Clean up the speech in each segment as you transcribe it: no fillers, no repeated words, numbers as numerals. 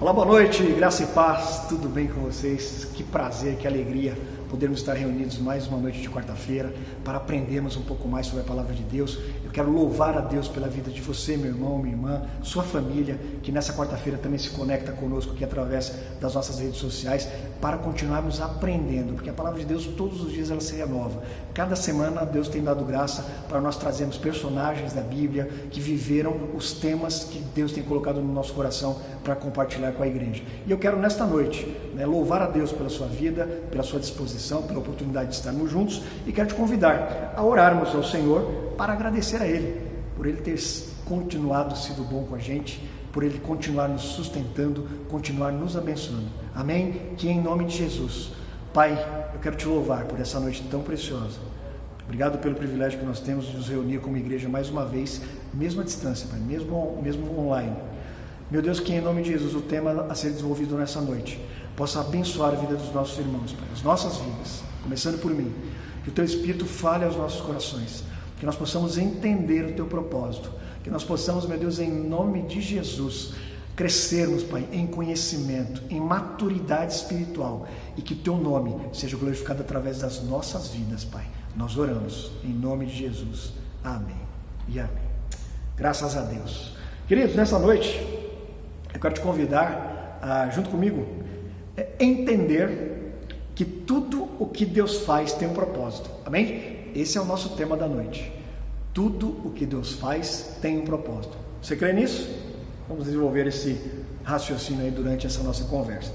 Olá, boa noite, graça e paz, tudo bem com vocês? Que prazer, que alegria podermos estar reunidos mais uma noite de quarta-feira para aprendermos um pouco mais sobre a palavra de Deus. Eu quero louvar a Deus pela vida de você, meu irmão, minha irmã, sua família, que nessa quarta-feira também se conecta conosco aqui através das nossas redes sociais para continuarmos aprendendo, porque a palavra de Deus todos os dias ela se renova. Cada semana Deus tem dado graça para nós trazermos personagens da Bíblia que viveram os temas que Deus tem colocado no nosso coração para compartilhar com a igreja. E eu quero nesta noite louvar a Deus pela sua vida, pela sua disposição, pela oportunidade de estarmos juntos, e quero te convidar a orarmos ao Senhor para agradecer a Ele, por Ele ter continuado sido bom com a gente, por Ele continuar nos sustentando, continuar nos abençoando. Amém? Que em nome de Jesus. Pai, eu quero te louvar por essa noite tão preciosa. Obrigado pelo privilégio que nós temos de nos reunir como igreja mais uma vez, mesmo à distância, Pai, mesmo online. Meu Deus, que em nome de Jesus o tema a ser desenvolvido nessa noite possa abençoar a vida dos nossos irmãos, Pai, as nossas vidas, começando por mim. Que o Teu Espírito fale aos nossos corações, que nós possamos entender o Teu propósito, que nós possamos, meu Deus, em nome de Jesus, crescermos, Pai, em conhecimento, em maturidade espiritual, e que o Teu nome seja glorificado através das nossas vidas, Pai. Nós oramos em nome de Jesus. Amém e amém. Graças a Deus. Queridos, nessa noite eu quero te convidar a, junto comigo, entender que tudo o que Deus faz tem um propósito. Amém? Esse é o nosso tema da noite. Tudo o que Deus faz tem um propósito. Você crê nisso? Vamos desenvolver esse raciocínio aí durante essa nossa conversa.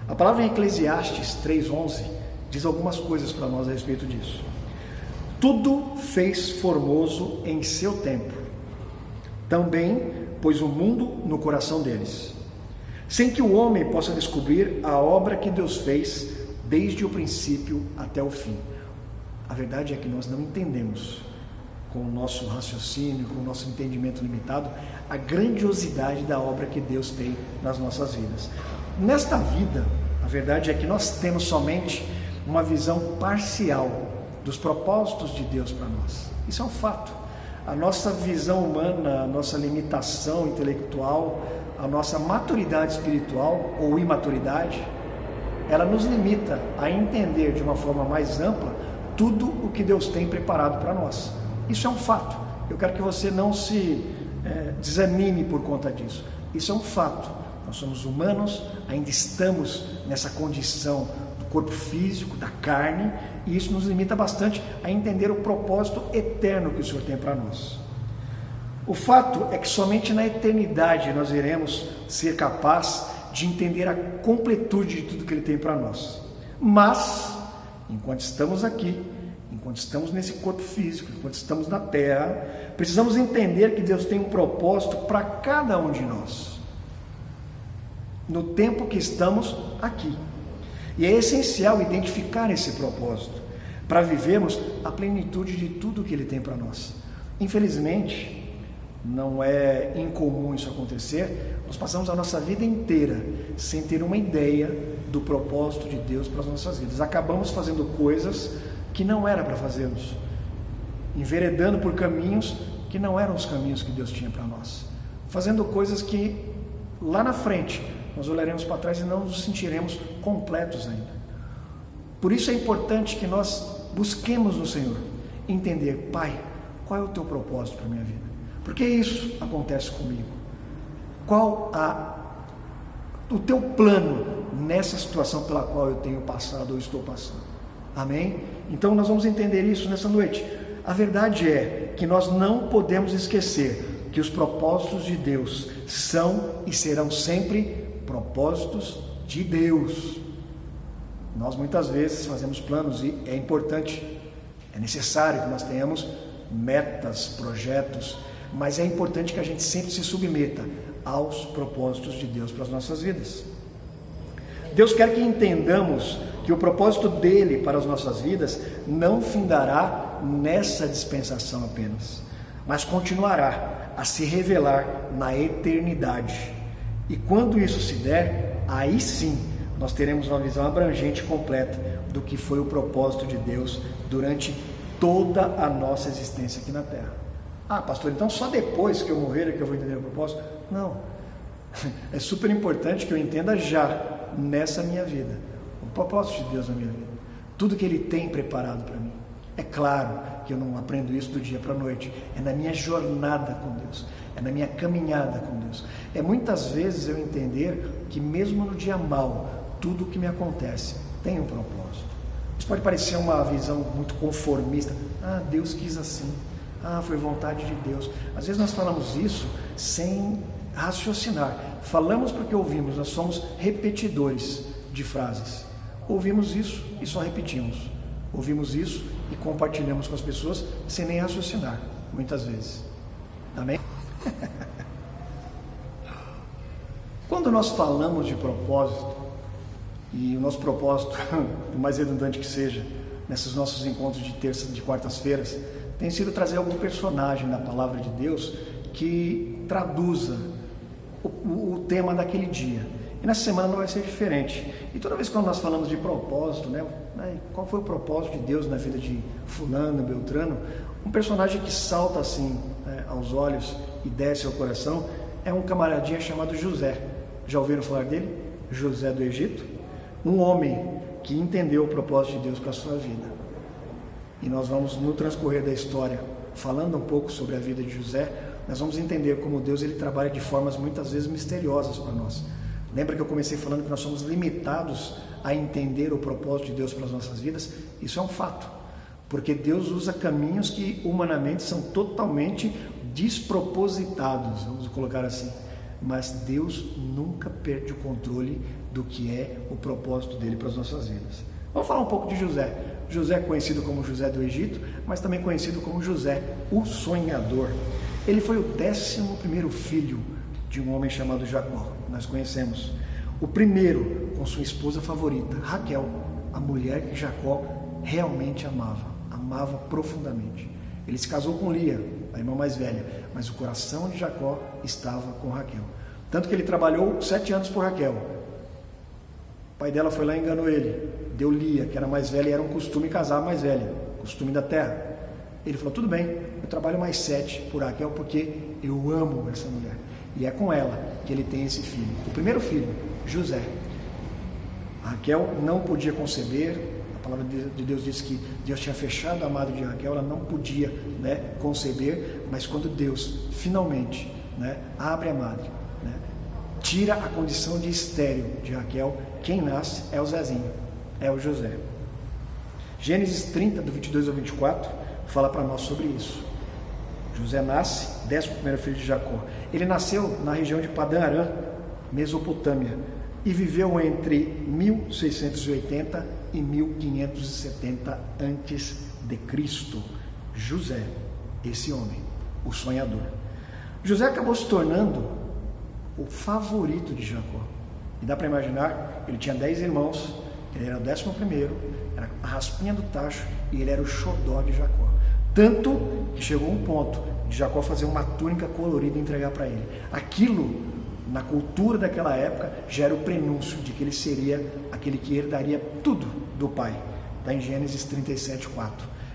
A palavra em Eclesiastes 3:11 diz algumas coisas para nós a respeito disso. Tudo fez formoso em seu tempo. Também pôs o mundo no coração deles, sem que o homem possa descobrir a obra que Deus fez desde o princípio até o fim. A verdade é que nós não entendemos, com o nosso raciocínio, com o nosso entendimento limitado, a grandiosidade da obra que Deus tem nas nossas vidas. Nesta vida, a verdade é que nós temos somente uma visão parcial dos propósitos de Deus para nós. Isso é um fato. A nossa visão humana, a nossa limitação intelectual, a nossa maturidade espiritual ou imaturidade, ela nos limita a entender de uma forma mais ampla tudo o que Deus tem preparado para nós. Isso é um fato. Eu quero que você não se desanime por conta disso. Isso é um fato. Nós somos humanos, ainda estamos nessa condição do corpo físico, da carne, e isso nos limita bastante a entender o propósito eterno que o Senhor tem para nós. O fato é que somente na eternidade nós iremos ser capazes de entender a completude de tudo que Ele tem para nós. Mas, enquanto estamos aqui, enquanto estamos nesse corpo físico, enquanto estamos na terra, precisamos entender que Deus tem um propósito para cada um de nós, no tempo que estamos aqui. E é essencial identificar esse propósito para vivermos a plenitude de tudo que Ele tem para nós. Infelizmente, não é incomum isso acontecer. Nós passamos a nossa vida inteira sem ter uma ideia do propósito de Deus para as nossas vidas. Acabamos fazendo coisas que não era para fazermos, enveredando por caminhos que não eram os caminhos que Deus tinha para nós, fazendo coisas que lá na frente nós olharemos para trás e não nos sentiremos completos ainda. Por isso é importante que nós busquemos no Senhor entender: Pai, qual é o Teu propósito para a minha vida? Por que isso acontece comigo? Qual o Teu plano nessa situação pela qual eu tenho passado ou estou passando? Amém? Então nós vamos entender isso nessa noite. A verdade é que nós não podemos esquecer que os propósitos de Deus são e serão sempre propósitos de Deus. Nós muitas vezes fazemos planos e é importante, é necessário que nós tenhamos metas, projetos, mas é importante que a gente sempre se submeta aos propósitos de Deus para as nossas vidas. Deus quer que entendamos que o propósito dele para as nossas vidas não findará nessa dispensação apenas, mas continuará a se revelar na eternidade. E quando isso se der, aí sim nós teremos uma visão abrangente e completa do que foi o propósito de Deus durante toda a nossa existência aqui na Terra. Ah, pastor, então só depois que eu morrer é que eu vou entender o propósito? Não. É super importante que eu entenda já, nessa minha vida, o propósito de Deus na minha vida. Tudo que Ele tem preparado para mim. É claro que eu não aprendo isso do dia para a noite. É na minha jornada com Deus. É na minha caminhada com Deus. É muitas vezes eu entender que mesmo no dia mau, tudo o que me acontece tem um propósito. Isso pode parecer uma visão muito conformista. Ah, Deus quis assim. Ah, foi vontade de Deus. Às vezes nós falamos isso sem raciocinar. Falamos porque ouvimos. Nós somos repetidores de frases. Ouvimos isso e só repetimos. Ouvimos isso e compartilhamos com as pessoas sem nem raciocinar, muitas vezes. Amém? Quando nós falamos de propósito, e o nosso propósito, por mais redundante que seja, nesses nossos encontros de terça e de quartas-feiras, tem sido trazer algum personagem da palavra de Deus que traduza o tema daquele dia. E nessa semana não vai ser diferente. E toda vez que nós falamos de propósito, né? Qual foi o propósito de Deus na vida de fulano, beltrano? Um personagem que salta assim aos olhos e desce ao coração é um camaradinha chamado José. Já ouviram falar dele? José do Egito. Um homem que entendeu o propósito de Deus para a sua vida. E nós vamos, no transcorrer da história, falando um pouco sobre a vida de José, nós vamos entender como Deus ele trabalha de formas muitas vezes misteriosas para nós. Lembra que eu comecei falando que nós somos limitados a entender o propósito de Deus para as nossas vidas? Isso é um fato, porque Deus usa caminhos que humanamente são totalmente despropositados, vamos colocar assim. Mas Deus nunca perde o controle do que é o propósito dele para as nossas vidas. Vamos falar um pouco de José. José é conhecido como José do Egito, mas também conhecido como José, o sonhador. Ele foi o 11º filho de um homem chamado Jacó. Nós conhecemos. O primeiro com sua esposa favorita, Raquel, a mulher que Jacó realmente amava profundamente. Ele se casou com Lia, a irmã mais velha, mas o coração de Jacó estava com Raquel. Tanto que ele trabalhou 7 anos por Raquel. O pai dela foi lá e enganou ele. Deu Lia, que era mais velha, e era um costume casar a mais velha, costume da terra. Ele falou, tudo bem, eu trabalho mais 7 por Raquel porque eu amo essa mulher. E é com ela que ele tem esse filho. O primeiro filho, José. Raquel não podia conceber. A palavra de Deus diz que Deus tinha fechado a madre de Raquel. Ela não podia conceber. Mas quando Deus finalmente abre a madre, tira a condição de estéril de Raquel, quem nasce é o Zezinho, é o José. Gênesis 30, do 22 ao 24, fala para nós sobre isso. José nasce, 11º filho de Jacó. Ele nasceu na região de Padã Arã, Mesopotâmia, e viveu entre 1680 e 1570 a.C. José, esse homem, o sonhador. José acabou se tornando o favorito de Jacó. E dá para imaginar, ele tinha 10 irmãos, ele era o 11º, era a raspinha do tacho, e ele era o xodó de Jacó. Tanto que chegou um ponto de Jacó fazer uma túnica colorida e entregar para ele. Aquilo, na cultura daquela época, já era o prenúncio de que ele seria aquele que herdaria tudo do pai. Está em Gênesis 37:4.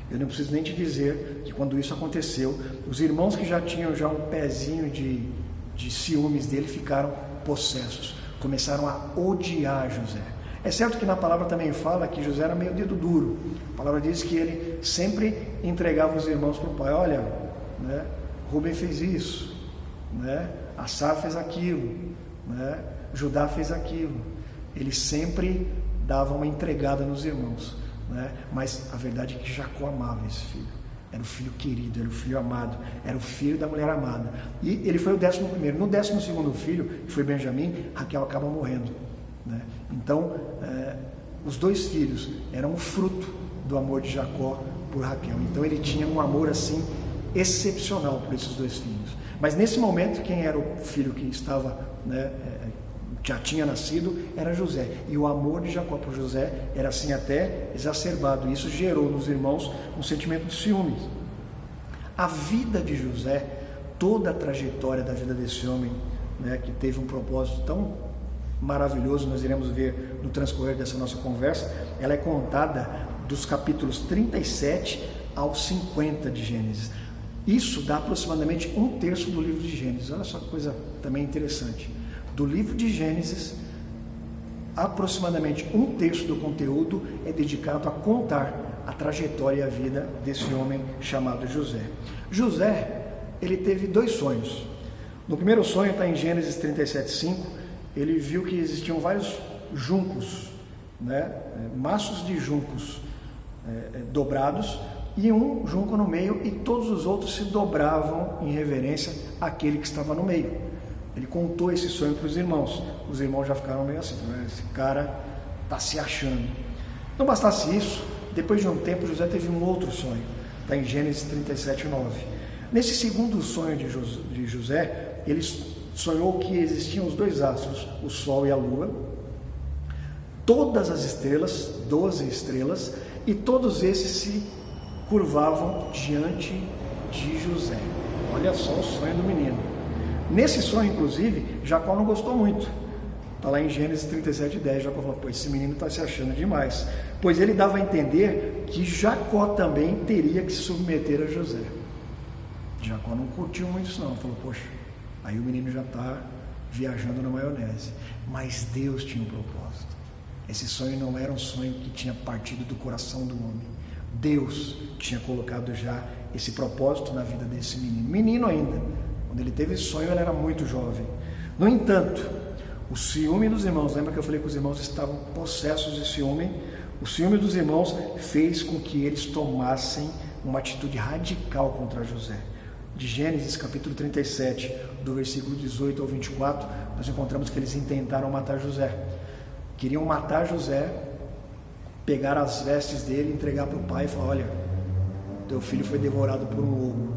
Eu não preciso nem te dizer que quando isso aconteceu, os irmãos que já tinham um pezinho de ciúmes dele ficaram possessos. Começaram a odiar José. É certo que na palavra também fala que José era meio dedo duro. A palavra diz que ele sempre entregava os irmãos para o pai. Olha, Rubem fez isso, Assar fez aquilo, Judá fez aquilo. Ele sempre dava uma entregada nos irmãos. Mas a verdade é que Jacó amava esse filho. Era o filho querido, era o filho amado, era o filho da mulher amada. E ele foi o 11º. No 12º filho, que foi Benjamim, Raquel acaba morrendo. Então, os 2 filhos eram o fruto do amor de Jacó por Raquel. Então ele tinha um amor assim excepcional por esses 2 filhos. Mas nesse momento, quem era o filho que estava, já tinha nascido, era José. E o amor de Jacó por José era assim até exacerbado. E isso gerou nos irmãos um sentimento de ciúmes. A vida de José, toda a trajetória da vida desse homem, que teve um propósito tão maravilhoso, nós iremos ver no transcorrer dessa nossa conversa, ela é contada dos capítulos 37 ao 50 de Gênesis. Isso dá aproximadamente 1/3 do livro de Gênesis. Olha só que coisa também interessante. Do livro de Gênesis, aproximadamente 1/3 do conteúdo é dedicado a contar a trajetória e a vida desse homem chamado José. José, ele teve 2 sonhos. No primeiro sonho, está em Gênesis 37:5, ele viu que existiam vários juncos, maços de juncos dobrados, e um junco no meio, e todos os outros se dobravam em reverência àquele que estava no meio. Ele contou esse sonho para os irmãos já ficaram meio assim, esse cara está se achando. Não bastasse isso, depois de um tempo José teve um outro sonho, está em Gênesis 37:9. Nesse segundo sonho de José, ele sonhou que existiam os 2 astros, o sol e a lua, todas as estrelas, 12 estrelas, e todos esses se curvavam diante de José. Olha só o sonho do menino. Nesse sonho, inclusive, Jacó não gostou muito. Está lá em Gênesis 37:10, Jacó falou, esse menino está se achando demais. Pois ele dava a entender que Jacó também teria que se submeter a José. Jacó não curtiu muito isso não, falou, poxa, aí o menino já está viajando na maionese. Mas Deus tinha um propósito. Esse sonho não era um sonho que tinha partido do coração do homem. Deus tinha colocado já esse propósito na vida desse menino ainda. Quando ele teve esse sonho, ele era muito jovem. No entanto, o ciúme dos irmãos, lembra que eu falei que os irmãos estavam possessos de ciúme? O ciúme dos irmãos fez com que eles tomassem uma atitude radical contra José. De Gênesis capítulo 37, do versículo 18 ao 24, nós encontramos que eles intentaram matar José. Queriam matar José, pegar as vestes dele, entregar para o pai e falar, olha, teu filho foi devorado por um lobo.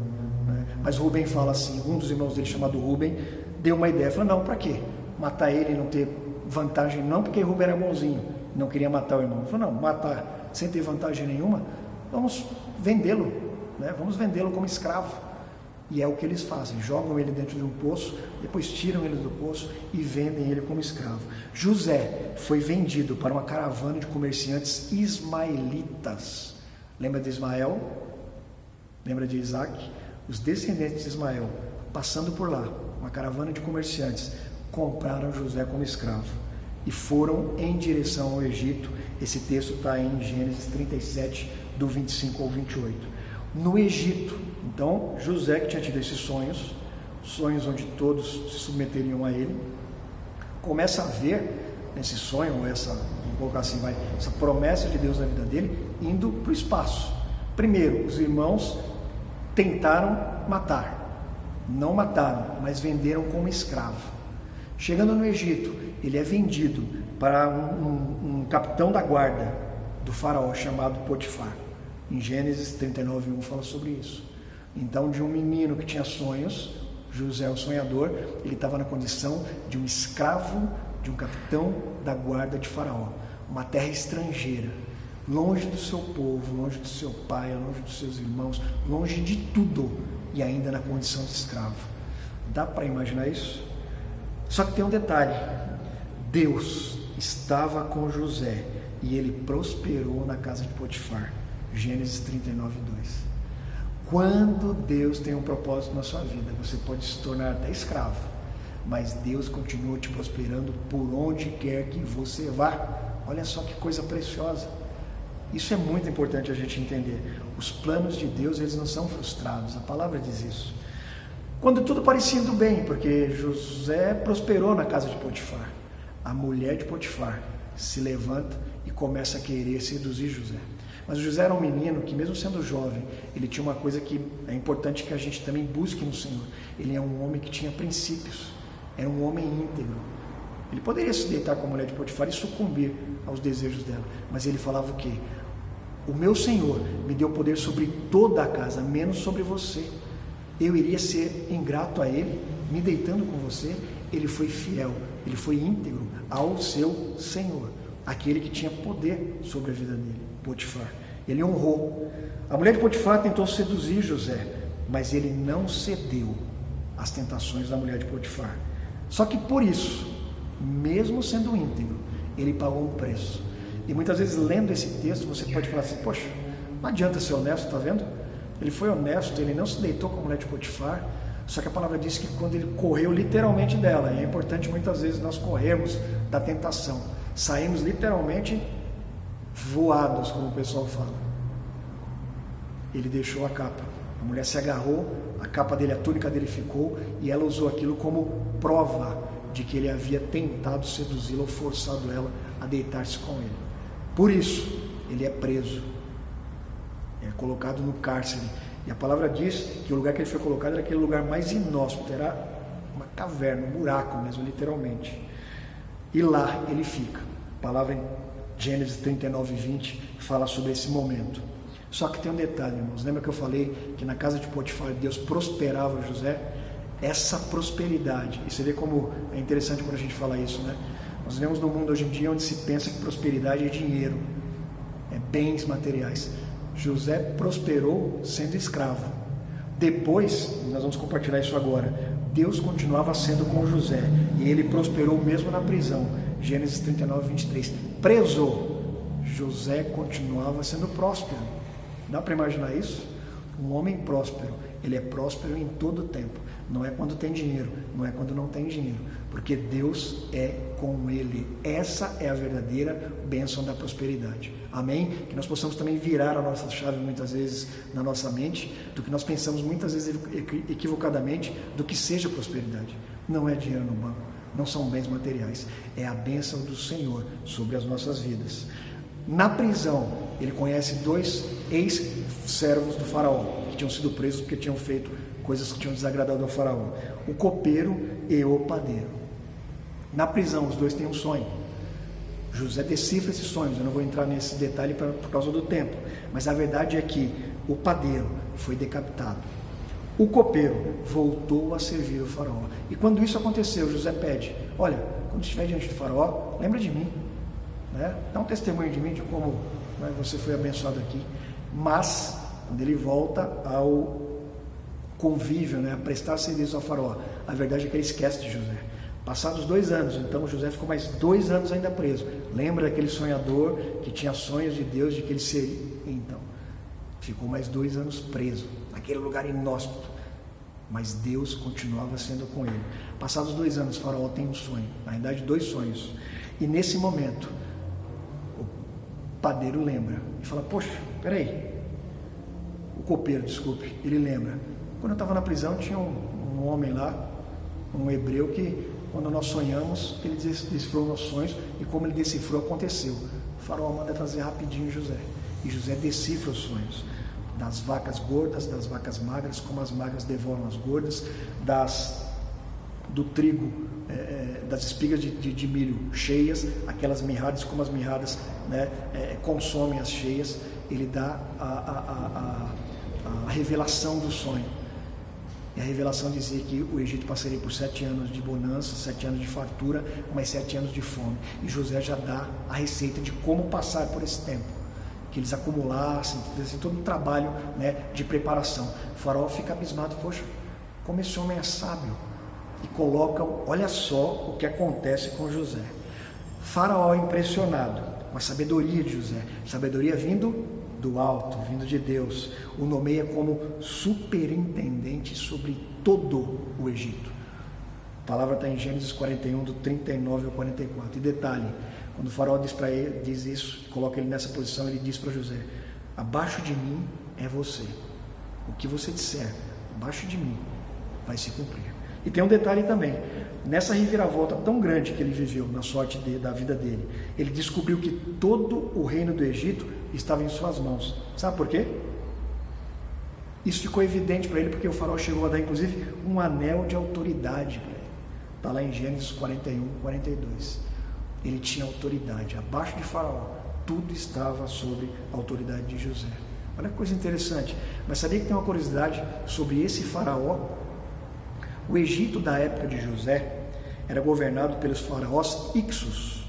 Mas Rubem fala assim, um dos irmãos dele chamado Rubem, deu uma ideia, falou, não, para quê? Matar ele e não ter vantagem, não, porque Rubem era bonzinho, não queria matar o irmão. Ele falou, não, matar sem ter vantagem nenhuma, vamos vendê-lo, vamos vendê-lo como escravo. E é o que eles fazem, jogam ele dentro de um poço, depois tiram ele do poço e vendem ele como escravo. José foi vendido para uma caravana de comerciantes ismaelitas. Lembra de Ismael? Lembra de Isaac? Os descendentes de Ismael, passando por lá, uma caravana de comerciantes, compraram José como escravo e foram em direção ao Egito. Esse texto está em Gênesis 37, do 25 ao 28. No Egito, então, José, que tinha tido esses sonhos onde todos se submeteriam a ele, começa a ver nesse sonho, vamos colocar assim, essa promessa de Deus na vida dele, indo para o espaço. Primeiro, os irmãos tentaram matar, não mataram, mas venderam como escravo. Chegando no Egito, ele é vendido para um capitão da guarda do faraó chamado Potifar. Em Gênesis 39:1 fala sobre isso. Então, de um menino que tinha sonhos, José o sonhador, ele estava na condição de um escravo de um capitão da guarda de faraó, uma terra estrangeira, longe do seu povo, longe do seu pai, longe dos seus irmãos, longe de tudo, e ainda na condição de escravo. Dá para imaginar isso? Só que tem um detalhe, Deus estava com José e ele prosperou na casa de Potifar. Gênesis 39:2. Quando Deus tem um propósito na sua vida, você pode se tornar até escravo, mas Deus continua te prosperando por onde quer que você vá. Olha só que coisa preciosa. Isso é muito importante a gente entender. Os planos de Deus, eles não são frustrados, a palavra diz isso. Quando tudo parecia indo bem, porque José prosperou na casa de Potifar, a mulher de Potifar se levanta e começa a querer seduzir José. Mas José era um menino que, mesmo sendo jovem, ele tinha uma coisa que é importante que a gente também busque no Senhor. Ele é um homem que tinha princípios, era um homem íntegro. Ele poderia se deitar com a mulher de Potifar e sucumbir aos desejos dela, mas ele falava o quê? O meu Senhor me deu poder sobre toda a casa, menos sobre você. Eu iria ser ingrato a ele, me deitando com você? Ele foi fiel, ele foi íntegro ao seu Senhor, aquele que tinha poder sobre a vida dele, Potifar. Ele honrou. A mulher de Potifar tentou seduzir José, mas ele não cedeu às tentações da mulher de Potifar. Só que por isso, mesmo sendo íntegro, ele pagou um preço. E muitas vezes, lendo esse texto, você pode falar assim, poxa, não adianta ser honesto, está vendo? Ele foi honesto, ele não se deitou com a mulher de Potifar, Só que a palavra diz que quando ele correu literalmente dela, e é importante muitas vezes nós corrermos da tentação, saímos literalmente voados, como o pessoal fala. Ele deixou a capa, a mulher se agarrou, a capa dele, a túnica dele ficou, e ela usou aquilo como prova de que ele havia tentado seduzi-la ou forçado ela a deitar-se com ele. Por isso, ele é preso, é colocado no cárcere. E a palavra diz que o lugar que ele foi colocado era aquele lugar mais inóspito, era uma caverna, um buraco mesmo, literalmente. E lá ele fica. A palavra em Gênesis 39, 20 fala sobre esse momento. Só que tem um detalhe, irmãos. Lembra que eu falei que na casa de Potifar Deus prosperava José? Essa prosperidade, e você vê como é interessante quando a gente fala isso, né? Nós vivemos num mundo hoje em dia onde se pensa que prosperidade é dinheiro, é bens materiais. José prosperou sendo escravo. Depois, nós vamos compartilhar isso agora, Deus continuava sendo com José, e ele prosperou mesmo na prisão. Gênesis 39, 23. Preso, José continuava sendo próspero. Dá para imaginar isso? Um homem próspero, ele é próspero em todo o tempo. Não é quando tem dinheiro, não é quando não tem dinheiro, porque Deus é com ele. Essa é a verdadeira bênção da prosperidade. Amém? Que nós possamos também virar a nossa chave muitas vezes na nossa mente, do que nós pensamos muitas vezes equivocadamente do que seja prosperidade. Não é dinheiro no banco, não são bens materiais, é a bênção do Senhor sobre as nossas vidas. Na prisão, ele conhece 2 ex-servos do faraó, que tinham sido presos porque tinham feito coisas que tinham desagradado ao faraó, o copeiro e o padeiro. Na prisão, os 2 têm um sonho. José decifra esses sonhos, eu não vou entrar nesse detalhe por causa do tempo, mas a verdade é que o padeiro foi decapitado, o copeiro voltou a servir o faraó. E quando isso aconteceu, José pede: olha, quando estiver diante do faraó, lembra de mim, né? Dá um testemunho de mim, de como, né, você foi abençoado aqui. Mas quando ele volta ao convívio, né, a prestar serviço ao faraó, a verdade é que ele esquece de José. Passados 2 anos, então José ficou mais 2 anos ainda preso. Lembra daquele sonhador que tinha sonhos de Deus, de que ele seria? Então, ficou mais 2 anos preso, naquele lugar inóspito. Mas Deus continuava sendo com ele. Passados 2 anos, o faraó tem um sonho, na verdade 2 sonhos. E nesse momento, o padeiro lembra e fala: poxa, peraí. O copeiro, desculpe, ele lembra. Quando eu estava na prisão, tinha um homem lá, um hebreu, que quando nós sonhamos, ele decifrou nossos sonhos, e como ele decifrou, aconteceu. O faraó manda trazer rapidinho José, e José decifra os sonhos das vacas gordas, das vacas magras, como as magras devoram as gordas, do trigo, das espigas de milho cheias, aquelas mirradas, como as mirradas, né, consomem as cheias. Ele dá a revelação do sonho. E a revelação dizia que o Egito passaria por 7 anos de bonança, 7 anos de fartura, mais 7 anos de fome. E José já dá a receita de como passar por esse tempo, que eles acumulassem, fizessem todo um trabalho, né, de preparação. O faraó fica abismado: poxa, como esse homem é sábio. E colocam, olha só o que acontece com José. Faraó, impressionado com a sabedoria de José, sabedoria vindo do alto, vindo de Deus, o nomeia como superintendente sobre todo o Egito. A palavra está em Gênesis 41, do 39 ao 44. E detalhe, quando o faraó diz para ele, diz isso, coloca ele nessa posição, ele diz para José: abaixo de mim é você. O que você disser, abaixo de mim, vai se cumprir. E tem um detalhe também, nessa reviravolta tão grande que ele viveu na sorte da vida dele, ele descobriu que todo o reino do Egito estava em suas mãos. Sabe por quê? Isso ficou evidente para ele porque o faraó chegou a dar inclusive um anel de autoridade para ele. Está lá em Gênesis 41, 42. Ele tinha autoridade, abaixo de faraó, tudo estava sob a autoridade de José. Olha que coisa interessante. Mas sabia que tem uma curiosidade sobre esse faraó? O Egito da época de José era governado pelos faraós Ixos.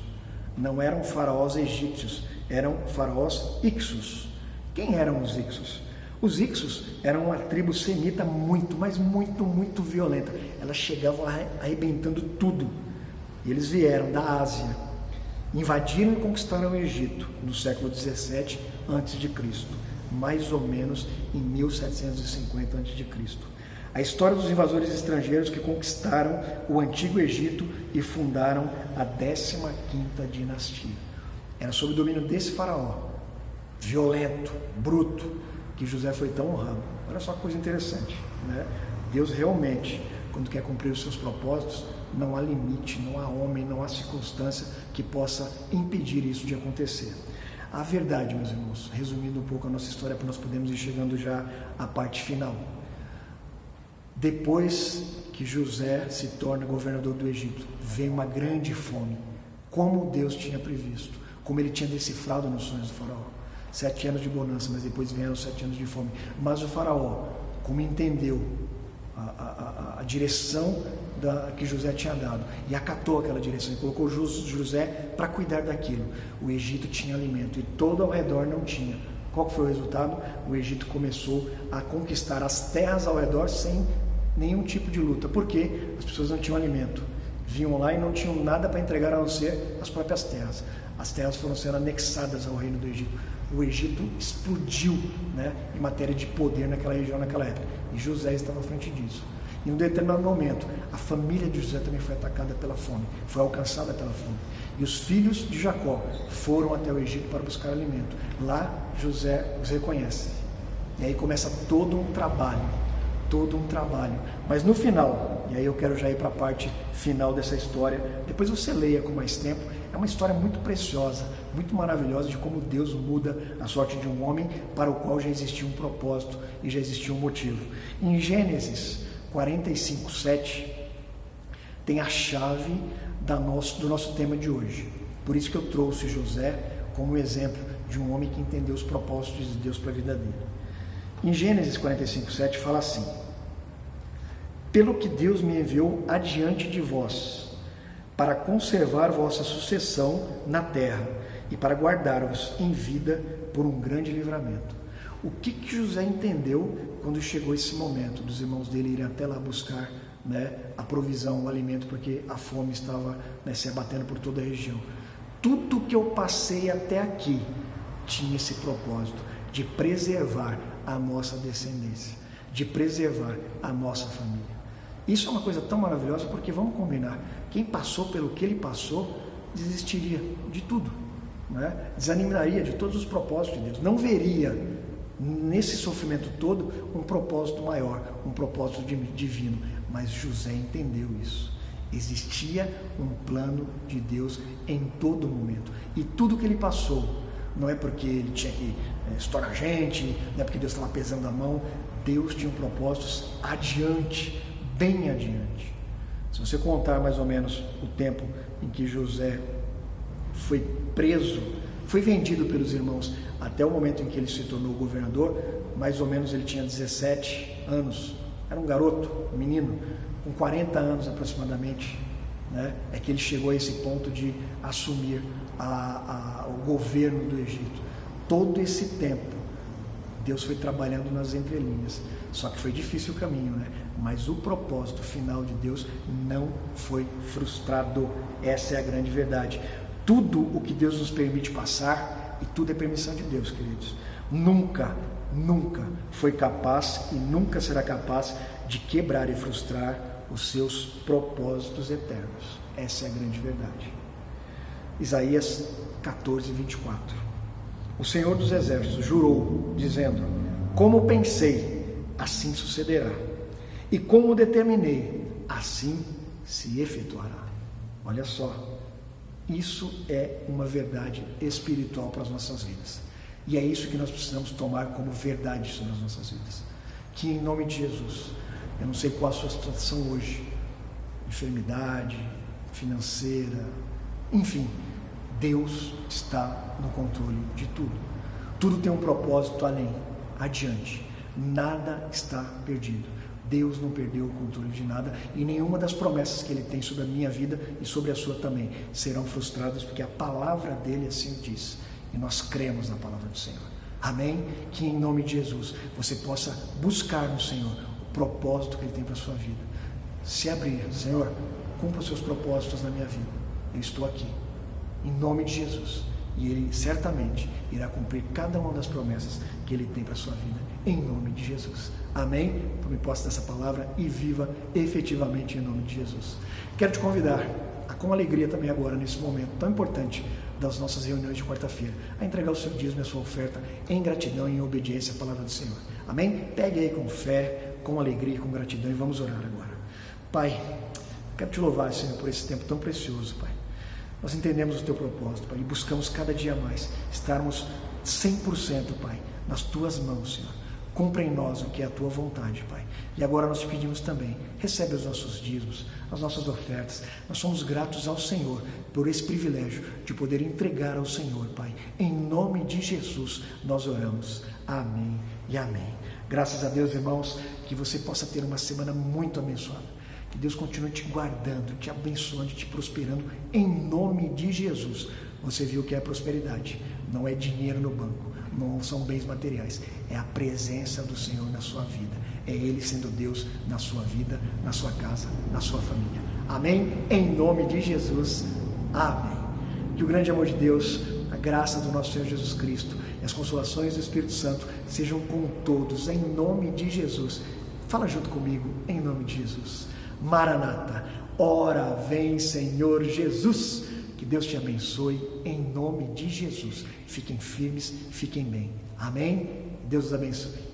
Não eram faraós egípcios, eram faraós Ixos. Quem eram os Ixos? Os Ixos eram uma tribo semita muito, mas muito violenta. Elas chegavam arrebentando tudo. E eles vieram da Ásia, invadiram e conquistaram o Egito no século 17 a.C., mais ou menos em 1750 a.C. A história dos invasores estrangeiros que conquistaram o antigo Egito e fundaram a 15ª dinastia. Era sob o domínio desse faraó, violento, bruto, que José foi tão honrado. Olha só que coisa interessante, né? Deus realmente, quando quer cumprir os seus propósitos, não há limite, não há homem, não há circunstância que possa impedir isso de acontecer. A verdade, meus irmãos, resumindo um pouco a nossa história, para nós podermos ir chegando já à parte final. Depois que José se torna governador do Egito, vem uma grande fome, como Deus tinha previsto, como ele tinha decifrado nos sonhos do faraó. 7 anos de bonança, mas depois vieram 7 anos de fome. Mas o faraó, como entendeu a direção que José tinha dado e acatou aquela direção e colocou José para cuidar daquilo, o Egito tinha alimento e todo ao redor não tinha. Qual foi o resultado? O Egito começou a conquistar as terras ao redor sem nenhum tipo de luta. Por quê? As pessoas não tinham alimento. Vinham lá e não tinham nada para entregar a não ser as próprias terras. As terras foram sendo anexadas ao reino do Egito. O Egito explodiu, né, em matéria de poder naquela região, naquela época. E José estava à frente disso. Em um determinado momento, a família de José também foi atacada pela fome, foi alcançada pela fome. E os filhos de Jacó foram até o Egito para buscar alimento. Lá, José os reconhece. E aí começa todo um trabalho. Mas no final, e aí eu quero já ir para a parte final dessa história, depois você leia com mais tempo, é uma história muito preciosa, muito maravilhosa de como Deus muda a sorte de um homem para o qual já existia um propósito e já existia um motivo. Em Gênesis 45:7 tem a chave do nosso tema de hoje. Por isso que eu trouxe José como exemplo de um homem que entendeu os propósitos de Deus para a vida dele. Em Gênesis 45:7 fala assim: pelo que Deus me enviou adiante de vós, para conservar vossa sucessão na terra e para guardar-vos em vida por um grande livramento. O que José entendeu quando chegou esse momento dos irmãos dele irem até lá buscar, né, a provisão, o alimento, porque a fome estava, né, se abatendo por toda a região? Tudo que eu passei até aqui tinha esse propósito de preservar a nossa descendência, de preservar a nossa família. Isso é uma coisa tão maravilhosa, porque vamos combinar, quem passou pelo que ele passou desistiria de tudo, né? Desanimaria de todos os propósitos de Deus, não veria nesse sofrimento todo um propósito maior, um propósito divino. Mas José entendeu isso. Existia um plano de Deus em todo momento, e tudo que ele passou não é porque ele tinha que estourar gente, não é porque Deus estava pesando a mão. Deus tinha um propósito adiante, bem adiante. Se você contar mais ou menos o tempo em que José foi preso, foi vendido pelos irmãos, até o momento em que ele se tornou governador, mais ou menos ele tinha 17 anos, era um garoto, um menino, com 40 anos aproximadamente, né? É que ele chegou a esse ponto de assumir o governo do Egito. Todo esse tempo, Deus foi trabalhando nas entrelinhas, só que foi difícil o caminho, né? Mas o propósito final de Deus não foi frustrado. Essa é a grande verdade. Tudo o que Deus nos permite passar, e tudo é permissão de Deus, queridos, nunca foi capaz e nunca será capaz de quebrar e frustrar os seus propósitos eternos. Essa é a grande verdade. Isaías 14:24. O Senhor dos Exércitos jurou, dizendo: como pensei, assim sucederá, e como determinei, assim se efetuará. Olha só, isso é uma verdade espiritual para as nossas vidas, e é isso que nós precisamos tomar como verdade sobre as nossas vidas. Que em nome de Jesus, eu não sei qual a sua situação hoje, enfermidade, financeira, enfim, Deus está no controle de tudo. Tudo tem um propósito além, adiante. Nada está perdido. Deus não perdeu o controle de nada, e nenhuma das promessas que Ele tem sobre a minha vida e sobre a sua também serão frustradas, porque a palavra dEle assim diz, e nós cremos na palavra do Senhor. Amém? Que em nome de Jesus você possa buscar no Senhor o propósito que Ele tem para a sua vida. Se abrir: Senhor, cumpra os seus propósitos na minha vida. Eu estou aqui, em nome de Jesus, e Ele certamente irá cumprir cada uma das promessas que Ele tem para a sua vida, em nome de Jesus. Amém? Tome posse dessa palavra e viva efetivamente em nome de Jesus. Quero te convidar a, com alegria também agora, nesse momento tão importante das nossas reuniões de quarta-feira, a entregar o seu dízimo e a sua oferta em gratidão e em obediência à palavra do Senhor. Amém? Pegue aí com fé, com alegria e com gratidão e vamos orar agora. Pai, quero te louvar, Senhor, por esse tempo tão precioso, Pai. Nós entendemos o teu propósito, Pai, e buscamos cada dia mais estarmos 100%, Pai, nas tuas mãos, Senhor. Cumpra em nós o que é a tua vontade, Pai. E agora nós te pedimos também, recebe os nossos dízimos, as nossas ofertas. Nós somos gratos ao Senhor por esse privilégio de poder entregar ao Senhor, Pai. Em nome de Jesus nós oramos. Amém e amém. Graças a Deus, irmãos, que você possa ter uma semana muito abençoada. Que Deus continue te guardando, te abençoando, te prosperando, em nome de Jesus. Você viu o que é prosperidade? Não é dinheiro no banco, não são bens materiais, é a presença do Senhor na sua vida. É Ele sendo Deus na sua vida, na sua casa, na sua família. Amém? Em nome de Jesus. Amém. Que o grande amor de Deus, a graça do nosso Senhor Jesus Cristo e as consolações do Espírito Santo sejam com todos, em nome de Jesus. Fala junto comigo, em nome de Jesus. Maranata, ora vem Senhor Jesus. Que Deus te abençoe em nome de Jesus. Fiquem firmes, fiquem bem. Amém? Deus os abençoe.